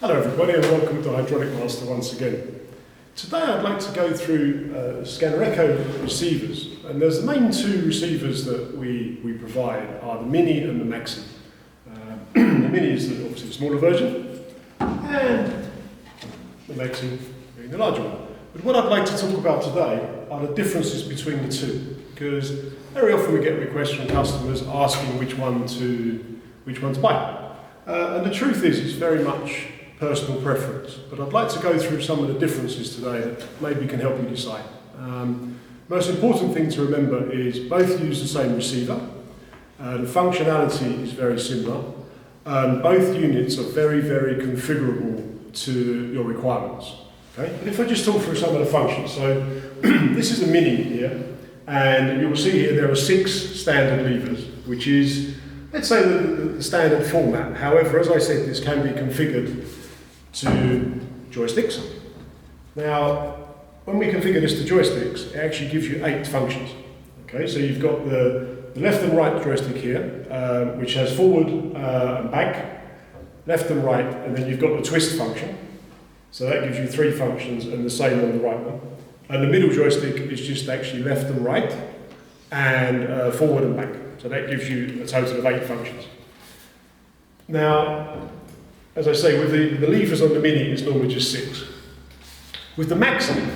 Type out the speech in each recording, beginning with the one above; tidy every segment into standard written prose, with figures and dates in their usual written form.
Hello everybody and welcome to Hydraulic Master once again. Today I'd like to go through Scanreco receivers, and there's the main two receivers that we provide are the Mini and the Maxi. The Mini is obviously the smaller version and the Maxi being the larger one. But what I'd like to talk about today are the differences between the two, because very often we get requests from customers asking which one to buy. And the truth is it's very much personal preference, but I'd like to go through some of the differences today that maybe can help you decide. Most important thing to remember is both use the same receiver, the functionality is very similar, both units are very, very configurable to your requirements. Okay? But if I just talk through some of the functions, so this is a Mini here, and you will see here there are 6 standard levers, which is, let's say, the standard format. However, as I said, this can be configured to joysticks. Now, when we configure this to joysticks, it actually gives you 8 functions. Okay, so you've got the left and right joystick here, which has forward and back, left and right, and then you've got the twist function. So that gives you 3 functions, and the same on the right one. And the middle joystick is just actually left and right, and forward and back. So that gives you a total of 8 functions. Now, as I say, with the levers on the Mini, it's normally just 6. With the Maxi,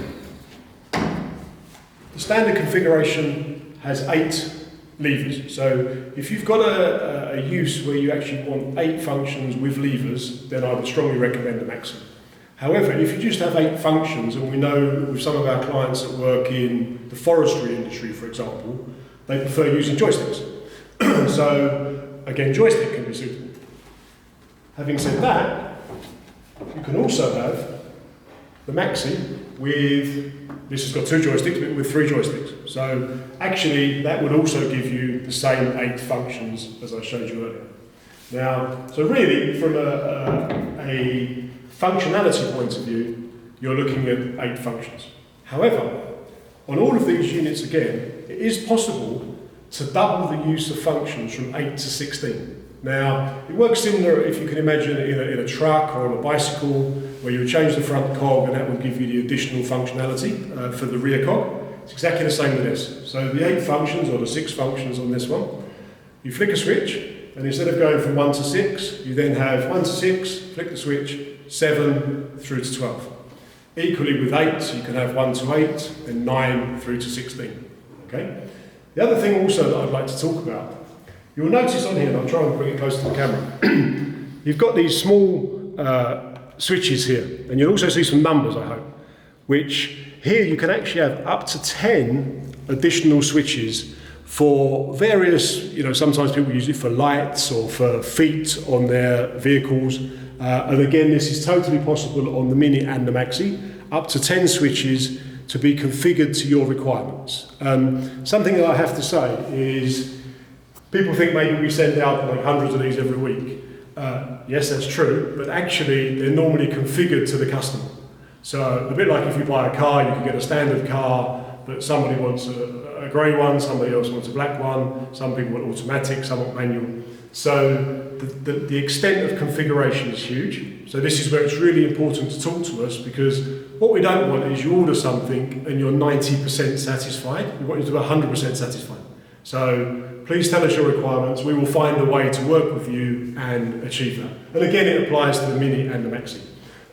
the standard configuration has 8 levers. So if you've got a use where you actually want 8 functions with levers, then I would strongly recommend the Maxi. However, if you just have 8 functions, and we know with some of our clients that work in the forestry industry, for example, they prefer using joysticks. So, again, joystick can be suitable. Having said that, you can also have the Maxi with, this has got 2 joysticks, but with 3 joysticks. So actually, that would also give you the same 8 functions as I showed you earlier. Now, so really, from a functionality point of view, you're looking at 8 functions. However, on all of these units again, it is possible to double the use of functions from 8 to 16. Now, it works similar, if you can imagine, in a truck or on a bicycle, where you would change the front cog and that would give you the additional functionality for the rear cog. It's exactly the same with this. So the 8 functions, or the 6 functions on this one, you flick a switch, and instead of going from 1 to 6, you then have 1 to 6, flick the switch, 7 through to 12. Equally with 8, you can have 1 to 8, and 9 through to 16. Okay? The other thing also that I'd like to talk about, you'll notice on here, and I'll try and bring it close to the camera, you've got these small switches here, and you'll also see some numbers, I hope, which here you can actually have up to 10 additional switches for various, sometimes people use it for lights or for feet on their vehicles, and again, this is totally possible on the Mini and the Maxi, up to 10 switches to be configured to your requirements. Something that I have to say is, people think maybe we send out like hundreds of these every week. Yes, that's true, but actually they're normally configured to the customer. So a bit like if you buy a car, you can get a standard car, but somebody wants a grey one, somebody else wants a black one, some people want automatic, some want manual. So the extent of configuration is huge. So this is where it's really important to talk to us, because what we don't want is you order something and you're 90% satisfied. We want you to be 100% satisfied. So please tell us your requirements. We will find a way to work with you and achieve that. And again, it applies to the Mini and the Maxi.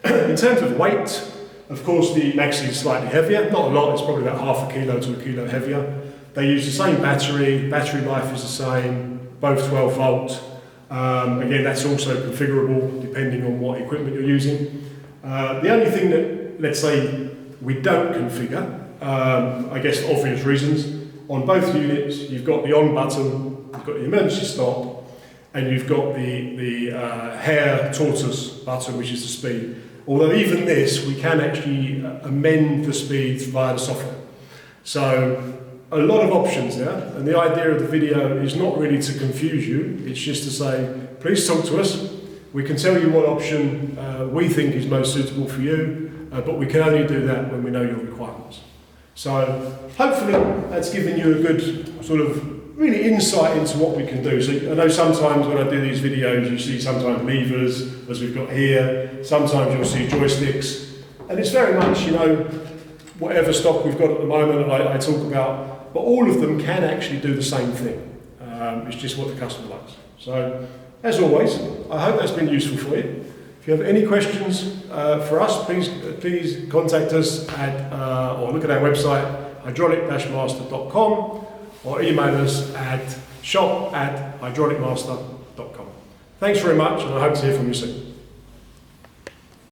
In terms of weight, of course, the Maxi is slightly heavier. Not a lot, it's probably about half a kilo to a kilo heavier. They use the same battery life is the same, both 12 volt. Again, that's also configurable depending on what equipment you're using. The only thing that, let's say, we don't configure, I guess for obvious reasons, on both units, you've got the on button, you've got the emergency stop, and you've got the hare tortoise button, which is the speed. Although even this, we can actually amend the speeds via the software. So a lot of options there, and the idea of the video is not really to confuse you, it's just to say, please talk to us. We can tell you what option we think is most suitable for you, but we can only do that when we know your requirements. So hopefully that's given you a good sort of really insight into what we can do. So I know sometimes when I do these videos, you see sometimes levers, as we've got here, sometimes you'll see joysticks, and it's very much, you know, whatever stock we've got at the moment I talk about, but all of them can actually do the same thing. It's just what the customer likes. So, as always, I hope that's been useful for you. If you have any questions for us, please contact us at, or look at our website, hydraulic-master.com, or email us at shop@hydraulicmaster.com. Thanks very much, and I hope to hear from you soon.